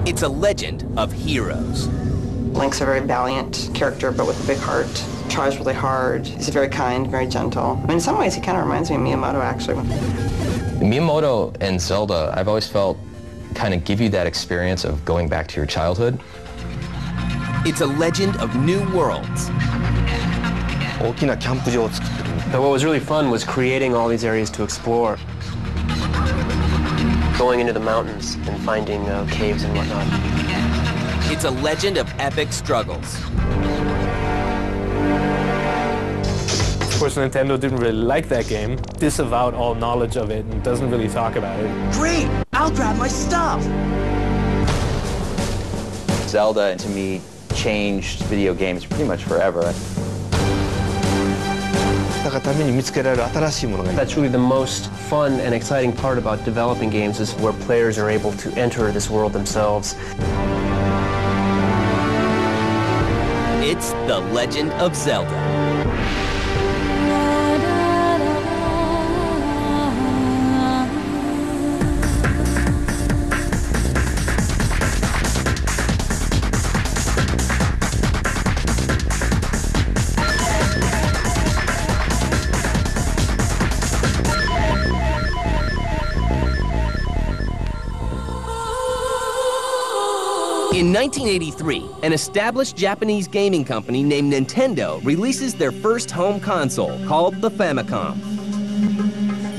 It's a legend of heroes. Link's a very valiant character, but with a big heart. Tries really hard. He's very kind, very gentle. I mean, in some ways, he kind of reminds me of Miyamoto, actually. Miyamoto and Zelda, I've always felt, kind of give you that experience of going back to your childhood. It's a legend of new worlds. But what was really fun was creating all these areas to explore. Going into the mountains and finding caves and whatnot. It's a legend of epic struggles. Of course, Nintendo didn't really like that game, disavowed all knowledge of it, and doesn't really talk about it. Great! I'll grab my stuff! Zelda, to me, changed video games pretty much forever. That's really the most fun and exciting part about developing games, is where players are able to enter this world themselves. It's The Legend of Zelda. In 1983, an established Japanese gaming company named Nintendo releases their first home console, called the Famicom.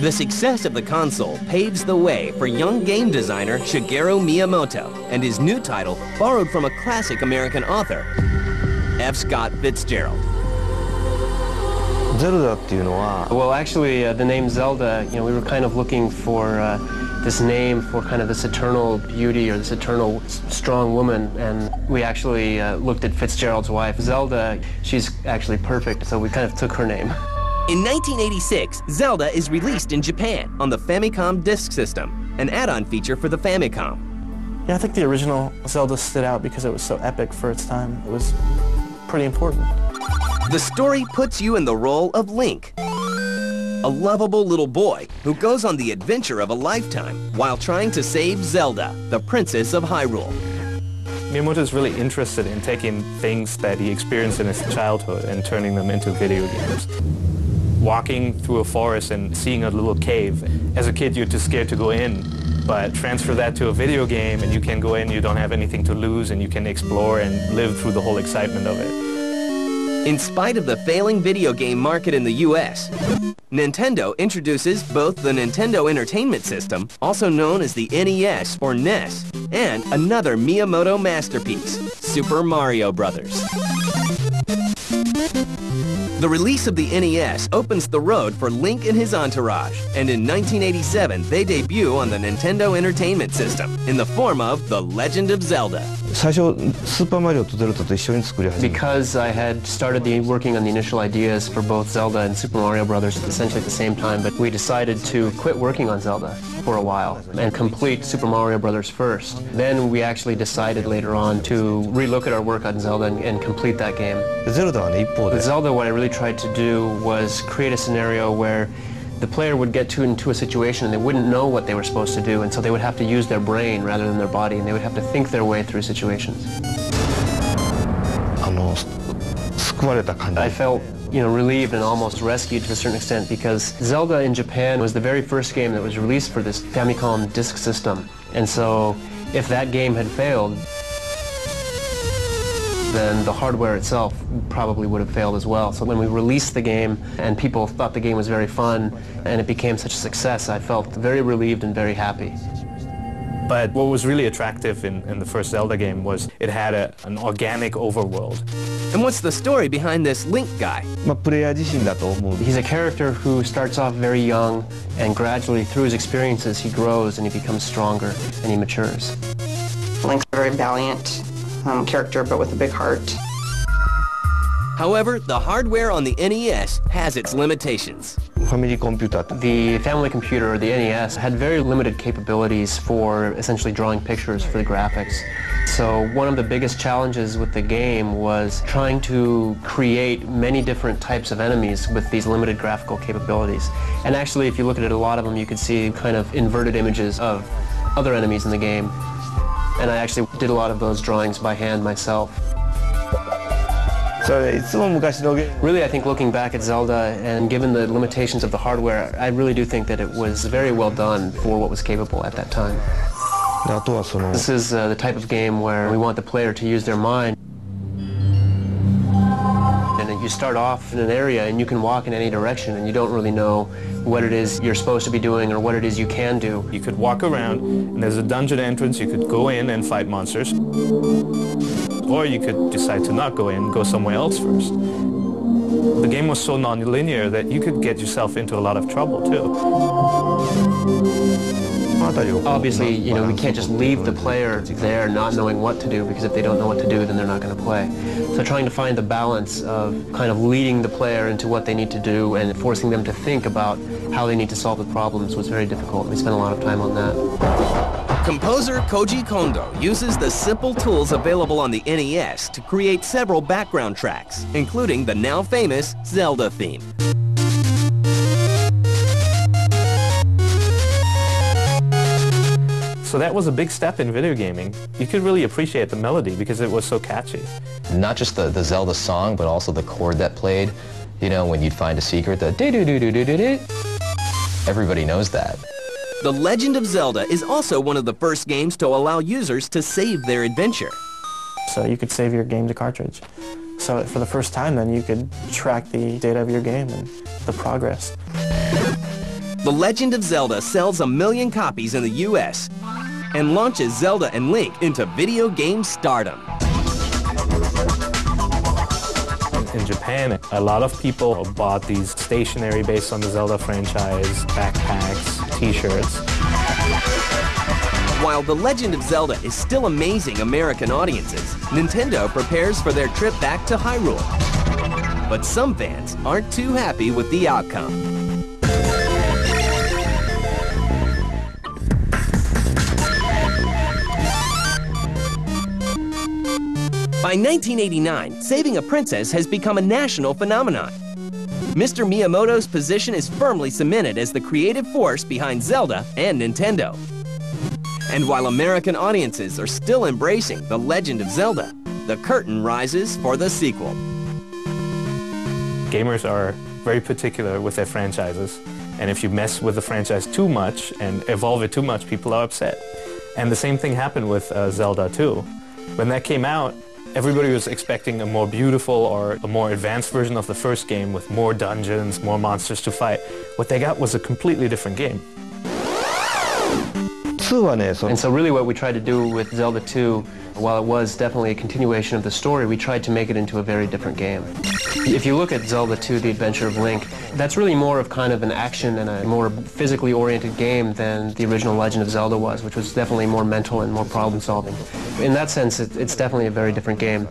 The success of the console paves the way for young game designer Shigeru Miyamoto and his new title, borrowed from a classic American author, F. Scott Fitzgerald. Well, actually, the name Zelda, we were kind of looking for this name for kind of this eternal beauty or this eternal strong woman, and we actually looked at Fitzgerald's wife, Zelda. She's actually perfect, so we kind of took her name. In 1986, Zelda is released in Japan on the Famicom Disk System, an add-on feature for the Famicom. Yeah, I think the original Zelda stood out because it was so epic for its time. It was pretty important. The story puts you in the role of Link, a lovable little boy who goes on the adventure of a lifetime while trying to save Zelda, the Princess of Hyrule. Miyamoto is really interested in taking things that he experienced in his childhood and turning them into video games. Walking through a forest and seeing a little cave. As a kid, you're too scared to go in, but transfer that to a video game and you can go in, you don't have anything to lose, and you can explore and live through the whole excitement of it. In spite of the failing video game market in the US, Nintendo introduces both the Nintendo Entertainment System, also known as the NES or NES, and another Miyamoto masterpiece, Super Mario Bros. The release of the NES opens the road for Link and his entourage, and in 1987 they debut on the Nintendo Entertainment System in the form of The Legend of Zelda. Because I had started working on the initial ideas for both Zelda and Super Mario Bros. Essentially at the same time, but we decided to quit working on Zelda for a while and complete Super Mario Bros. First. Then we actually decided later on to relook at our work on Zelda and complete that game. With Zelda, what I really tried to do was create a scenario where the player would get into a situation and they wouldn't know what they were supposed to do, and so they would have to use their brain rather than their body, and they would have to think their way through situations. I felt, relieved and almost rescued to a certain extent, because Zelda in Japan was the very first game that was released for this Famicom Disk System, and so if that game had failed, then the hardware itself probably would have failed as well. So when we released the game and people thought the game was very fun and it became such a success, I felt very relieved and very happy. But what was really attractive in the first Zelda game was it had an organic overworld. And what's the story behind this Link guy? He's a character who starts off very young, and gradually through his experiences he grows and he becomes stronger and he matures. Link's a very valiant character, but with a big heart. However, the hardware on the NES has its limitations. The family computer, or the NES, had very limited capabilities for essentially drawing pictures for the graphics. So one of the biggest challenges with the game was trying to create many different types of enemies with these limited graphical capabilities. And actually, if you look at it, a lot of them you could see kind of inverted images of other enemies in the game. And I actually did a lot of those drawings by hand myself. Really, I think looking back at Zelda, and given the limitations of the hardware, I really do think that it was very well done for what was capable at that time. This is the type of game where we want the player to use their mind. And you start off in an area and you can walk in any direction and you don't really know what it is you're supposed to be doing or what it is you can do. You could walk around and there's a dungeon entrance, you could go in and fight monsters. Or you could decide to not go in, go somewhere else first. The game was so non-linear that you could get yourself into a lot of trouble too. Obviously, we can't just leave the player there not knowing what to do, because if they don't know what to do, then they're not going to play. So trying to find the balance of kind of leading the player into what they need to do and forcing them to think about how they need to solve the problems was very difficult. We spent a lot of time on that. Composer Koji Kondo uses the simple tools available on the NES to create several background tracks, including the now famous Zelda theme. So that was a big step in video gaming. You could really appreciate the melody because it was so catchy. Not just the Zelda song, but also the chord that played. When you'd find a secret, the do-do-do-do-do-do-do. Everybody knows that. The Legend of Zelda is also one of the first games to allow users to save their adventure. So you could save your game to cartridge. So for the first time then you could track the data of your game and the progress. The Legend of Zelda sells 1 million copies in the US and launches Zelda and Link into video game stardom. In Japan, a lot of people bought these stationery based on the Zelda franchise, backpacks, t-shirts. While The Legend of Zelda is still amazing American audiences, Nintendo prepares for their trip back to Hyrule. But some fans aren't too happy with the outcome. By 1989, saving a princess has become a national phenomenon. Mr. Miyamoto's position is firmly cemented as the creative force behind Zelda and Nintendo. And while American audiences are still embracing The Legend of Zelda, the curtain rises for the sequel. Gamers are very particular with their franchises, and if you mess with the franchise too much and evolve it too much, people are upset. And the same thing happened with Zelda 2. When that came out, everybody was expecting a more beautiful or a more advanced version of the first game with more dungeons, more monsters to fight. What they got was a completely different game. And so really what we tried to do with Zelda 2, while it was definitely a continuation of the story, we tried to make it into a very different game. If you look at Zelda 2, The Adventure of Link, that's really more of kind of an action and a more physically oriented game than the original Legend of Zelda was, which was definitely more mental and more problem solving. In that sense, it's definitely a very different game.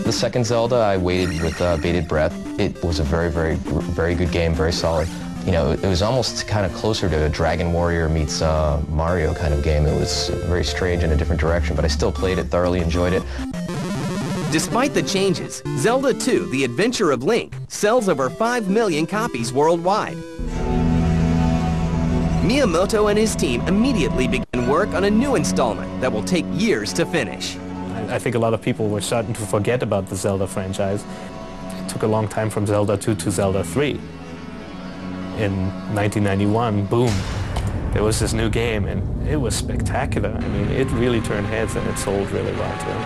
The second Zelda, I waited with bated breath. It was a very, very, very good game, very solid. It was almost kind of closer to a Dragon Warrior meets Mario kind of game. It was very strange in a different direction, but I still played it, thoroughly enjoyed it. Despite the changes, Zelda 2, The Adventure of Link, sells over 5 million copies worldwide. Miyamoto and his team immediately began work on a new installment that will take years to finish. I think a lot of people were starting to forget about the Zelda franchise. It took a long time from Zelda 2 to Zelda 3. In 1991, boom, there was this new game, and it was spectacular. I mean, it really turned heads, and it sold really well, too.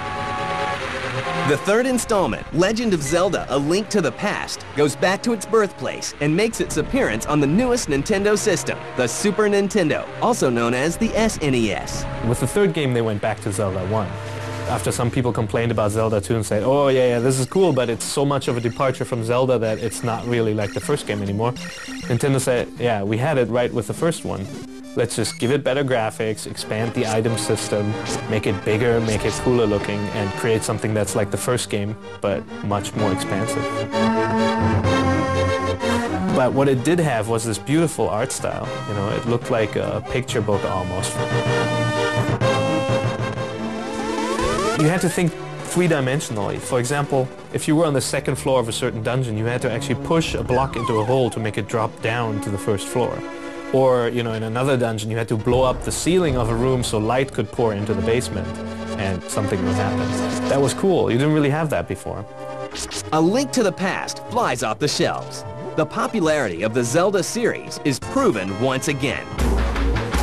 The third installment, Legend of Zelda: A Link to the Past, goes back to its birthplace and makes its appearance on the newest Nintendo system, the Super Nintendo, also known as the SNES. With the third game, they went back to Zelda 1. After some people complained about Zelda 2 and said, oh yeah, this is cool, but it's so much of a departure from Zelda that it's not really like the first game anymore. Nintendo said, yeah, we had it right with the first one. Let's just give it better graphics, expand the item system, make it bigger, make it cooler looking, and create something that's like the first game, but much more expansive. But what it did have was this beautiful art style. It looked like a picture book almost. You had to think three-dimensionally. For example, if you were on the second floor of a certain dungeon, you had to actually push a block into a hole to make it drop down to the first floor. Or, you know, in another dungeon, you had to blow up the ceiling of a room so light could pour into the basement and something would happen. That was cool. You didn't really have that before. A Link to the Past flies off the shelves. The popularity of the Zelda series is proven once again.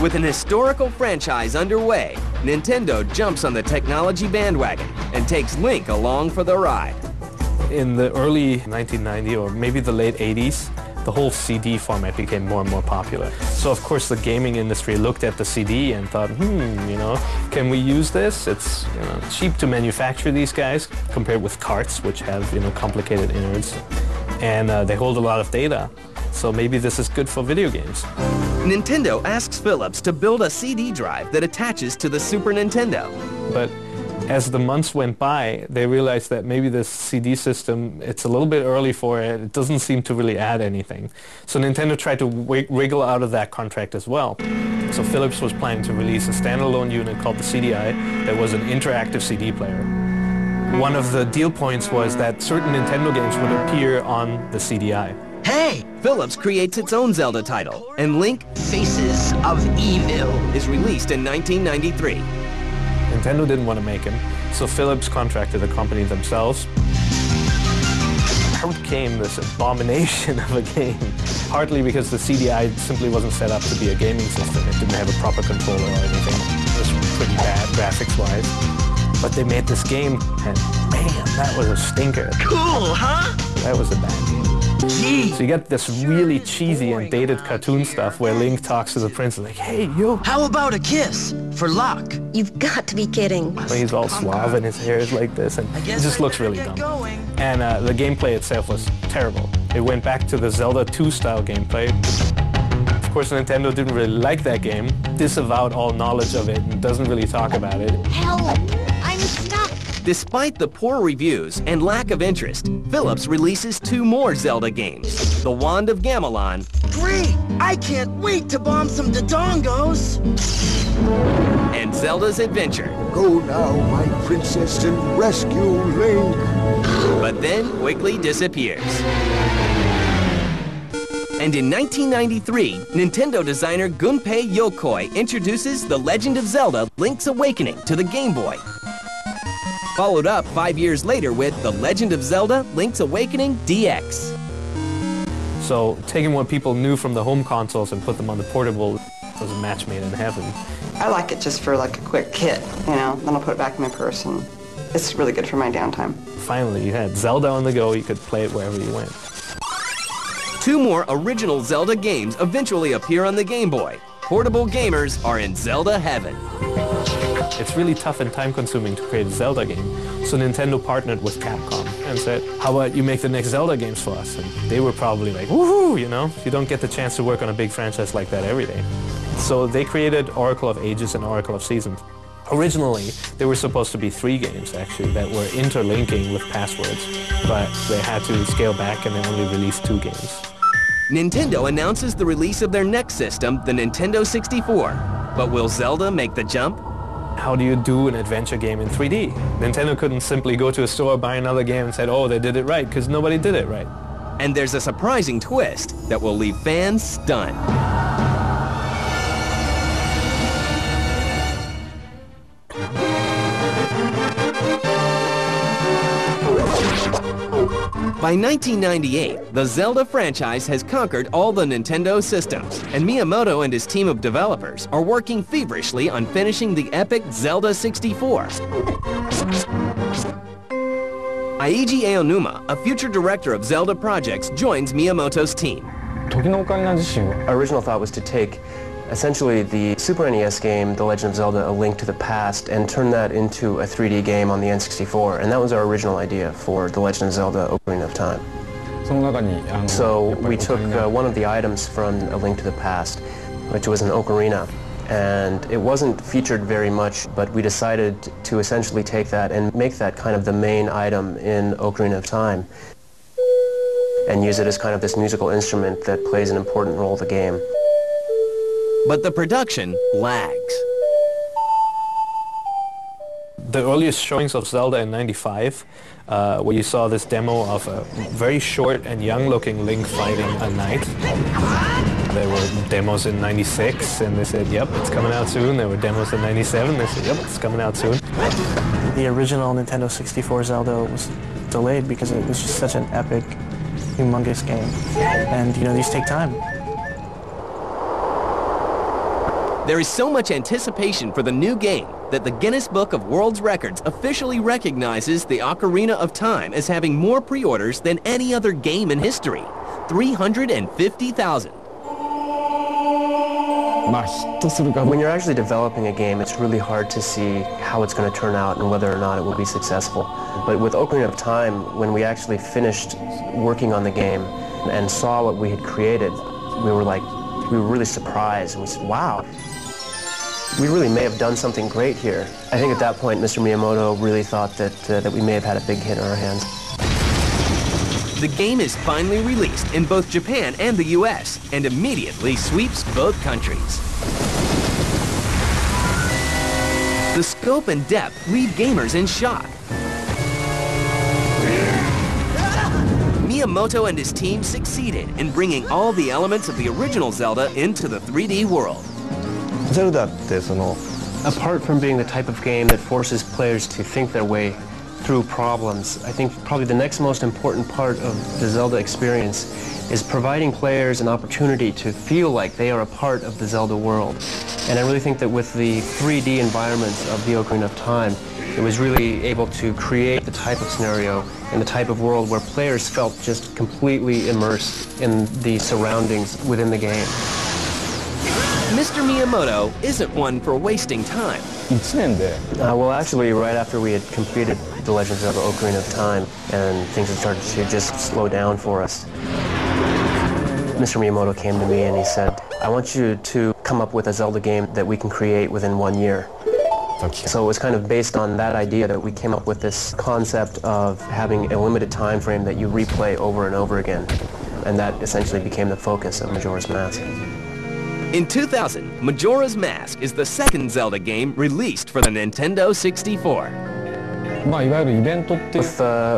With an historical franchise underway, Nintendo jumps on the technology bandwagon and takes Link along for the ride. In the early 1990s or maybe the late 80s, the whole CD format became more and more popular. So of course the gaming industry looked at the CD and thought, you know, can we use this? It's, you know, cheap to manufacture these guys compared with carts, which have, you know, complicated innards. And they hold a lot of data. So maybe this is good for video games. Nintendo asks Philips to build a CD drive that attaches to the Super Nintendo. But as the months went by, they realized that maybe this CD system, it's a little bit early for it. It doesn't seem to really add anything. So Nintendo tried to wriggle out of that contract as well. So Philips was planning to release a standalone unit called the CDI that was an interactive CD player. One of the deal points was that certain Nintendo games would appear on the CDI. Hey! Philips creates its own Zelda title, and Link Faces of Evil is released in 1993. Nintendo didn't want to make him, so Philips contracted the company themselves. Out came this abomination of a game, partly because the CDI simply wasn't set up to be a gaming system. It didn't have a proper controller or anything. It was pretty bad graphics-wise. But they made this game, and man, that was a stinker. Cool, huh? That was a bad game. Gee. So you get this really cheesy and dated cartoon stuff where Link talks to the prince like, hey, yo. How about a kiss for luck? You've got to be kidding. He's all suave and his hair is like this, and it just looks really dumb. And the gameplay itself was terrible. It went back to the Zelda 2 style gameplay. Of course, Nintendo didn't really like that game, disavowed all knowledge of it, and doesn't really talk about it. Help! I'm stuck! Despite the poor reviews and lack of interest, Philips releases 2 more Zelda games, The Wand of Gamelon. Great! I can't wait to bomb some Dodongos! And Zelda's Adventure. Go now, my princess, and rescue Link. But then quickly disappears. And in 1993, Nintendo designer Gunpei Yokoi introduces The Legend of Zelda: Link's Awakening to the Game Boy. Followed up 5 years later with The Legend of Zelda: Link's Awakening DX. So taking what people knew from the home consoles and put them on the portable was a match made in heaven. I like it just for like a quick hit, you know, then I'll put it back in my purse, and it's really good for my downtime. Finally, you had Zelda on the go, you could play it wherever you went. 2 more original Zelda games eventually appear on the Game Boy. Portable gamers are in Zelda heaven. It's really tough and time-consuming to create a Zelda game, so Nintendo partnered with Capcom and said, how about you make the next Zelda games for us? And they were probably like, woohoo, you know? You don't get the chance to work on a big franchise like that every day. So they created Oracle of Ages and Oracle of Seasons. Originally, there were supposed to be 3 games, actually, that were interlinking with passwords, but they had to scale back and they only released 2 games. Nintendo announces the release of their next system, the Nintendo 64. But will Zelda make the jump? How do you do an adventure game in 3D? Nintendo couldn't simply go to a store, buy another game and said, oh, they did it right, because nobody did it right. And there's a surprising twist that will leave fans stunned. By 1998, the Zelda franchise has conquered all the Nintendo systems, and Miyamoto and his team of developers are working feverishly on finishing the epic Zelda 64. Eiji Aonuma, a future director of Zelda projects, joins Miyamoto's team. Our original thought was to take essentially the Super NES game, The Legend of Zelda: A Link to the Past, and turn that into a 3D game on the N64, and that was our original idea for The Legend of Zelda: Ocarina of Time. So we took one of the items from A Link to the Past, which was an ocarina, and it wasn't featured very much, but we decided to essentially take that and make that kind of the main item in Ocarina of Time, and use it as kind of this musical instrument that plays an important role in the game. But the production lags. The earliest showings of Zelda in '95, where you saw this demo of a very short and young-looking Link fighting a knight. There were demos in 96, and they said, yep, it's coming out soon. There were demos in 97, they said, yep, it's coming out soon. The original Nintendo 64 Zelda was delayed because it was just such an epic, humongous game. And, you know, these take time. There is so much anticipation for the new game that the Guinness Book of World Records officially recognizes the Ocarina of Time as having more pre-orders than any other game in history. 350,000. When you're actually developing a game, it's really hard to see how it's going to turn out and whether or not it will be successful. But with Ocarina of Time, when we actually finished working on the game and saw what we had created, we were really surprised, and we said, wow, we really may have done something great here. I think at that point, Mr. Miyamoto really thought that we may have had a big hit in our hands. The game is finally released in both Japan and the US, and immediately sweeps both countries. The scope and depth leave gamers in shock. Miyamoto and his team succeeded in bringing all the elements of the original Zelda into the 3D world. Apart from being the type of game that forces players to think their way through problems, I think probably the next most important part of the Zelda experience is providing players an opportunity to feel like they are a part of the Zelda world. And I really think that with the 3D environments of the Ocarina of Time, it was really able to create the type of scenario and the type of world where players felt just completely immersed in the surroundings within the game. Mr. Miyamoto isn't one for wasting time. Well, actually, right after we had completed The Legend of Zelda Ocarina of Time and things had started to just slow down for us, Mr. Miyamoto came to me and he said, I want you to come up with a Zelda game that we can create within 1 year. So it was kind of based on that idea that we came up with this concept of having a limited time frame that you replay over and over again. And that essentially became the focus of Majora's Mask. In 2000, Majora's Mask is the second Zelda game released for the Nintendo 64. With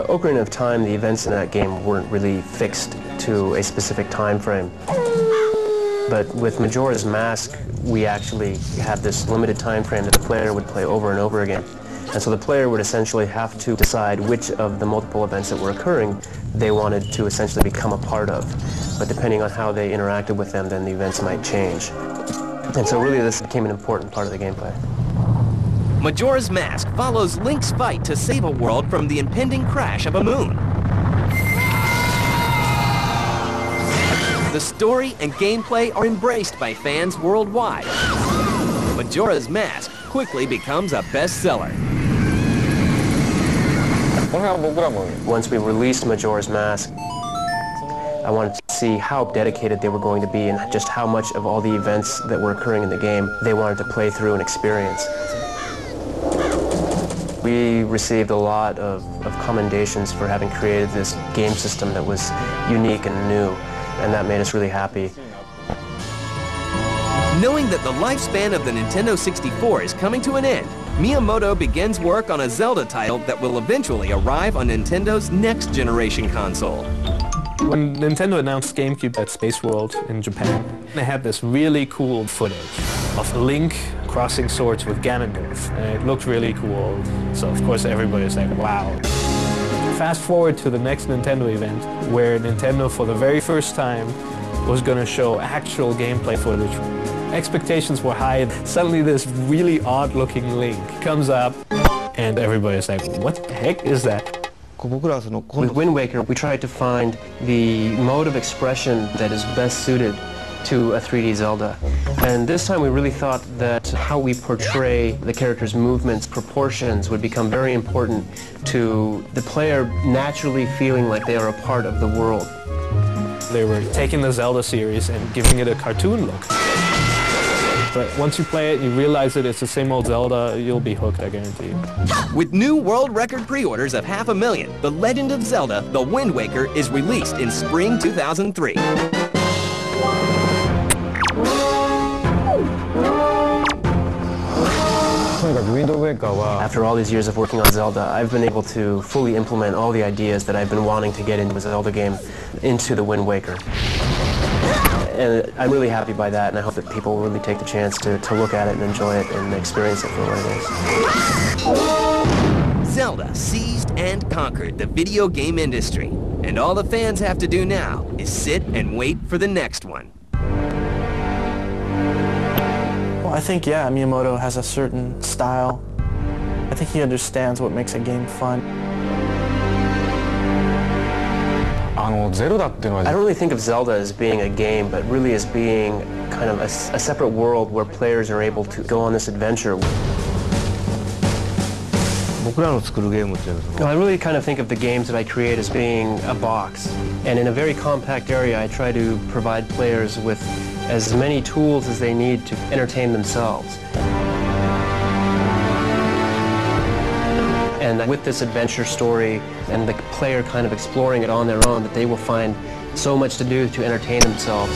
Ocarina of Time, the events in that game weren't really fixed to a specific time frame. But with Majora's Mask, we actually had this limited time frame that the player would play over and over again. And so the player would essentially have to decide which of the multiple events that were occurring they wanted to essentially become a part of. But depending on how they interacted with them, then the events might change. And so really this became an important part of the gameplay. Majora's Mask follows Link's fight to save a world from the impending crash of a moon. The story and gameplay are embraced by fans worldwide. Majora's Mask quickly becomes a bestseller. Once we released Majora's Mask, I wanted to see how dedicated they were going to be and just how much of all the events that were occurring in the game they wanted to play through and experience. We received a lot of commendations for having created this game system that was unique and new, and that made us really happy. Knowing that the lifespan of the Nintendo 64 is coming to an end, Miyamoto begins work on a Zelda title that will eventually arrive on Nintendo's next generation console. When Nintendo announced GameCube at Space World in Japan, they had this really cool footage of Link crossing swords with Ganondorf, and it looked really cool. So of course everybody's like, wow. Fast forward to the next Nintendo event, where Nintendo for the very first time was going to show actual gameplay footage. Expectations were high. Suddenly this really odd-looking Link comes up, and everybody's like, what the heck is that? With Wind Waker, we tried to find the mode of expression that is best suited to a 3D Zelda. And this time we really thought that how we portray the character's movements, proportions would become very important to the player naturally feeling like they are a part of the world. They were taking the Zelda series and giving it a cartoon look. But once you play it and you realize that it's the same old Zelda, you'll be hooked, I guarantee you. With new world record pre-orders of 500,000, The Legend of Zelda, The Wind Waker is released in spring 2003. After all these years of working on Zelda, I've been able to fully implement all the ideas that I've been wanting to get into a Zelda game into the Wind Waker. And I'm really happy by that, and I hope that people really take the chance to look at it and enjoy it and experience it for what it is. Zelda seized and conquered the video game industry, and all the fans have to do now is sit and wait for the next one. Well, I think, yeah, Miyamoto has a certain style. I think he understands what makes a game fun. I don't really think of Zelda as being a game, but really as being kind of a separate world where players are able to go on this adventure. I really kind of think of the games that I create as being a box. And in a very compact area, I try to provide players with as many tools as they need to entertain themselves. And with this adventure story and the player kind of exploring it on their own, that they will find so much to do to entertain themselves.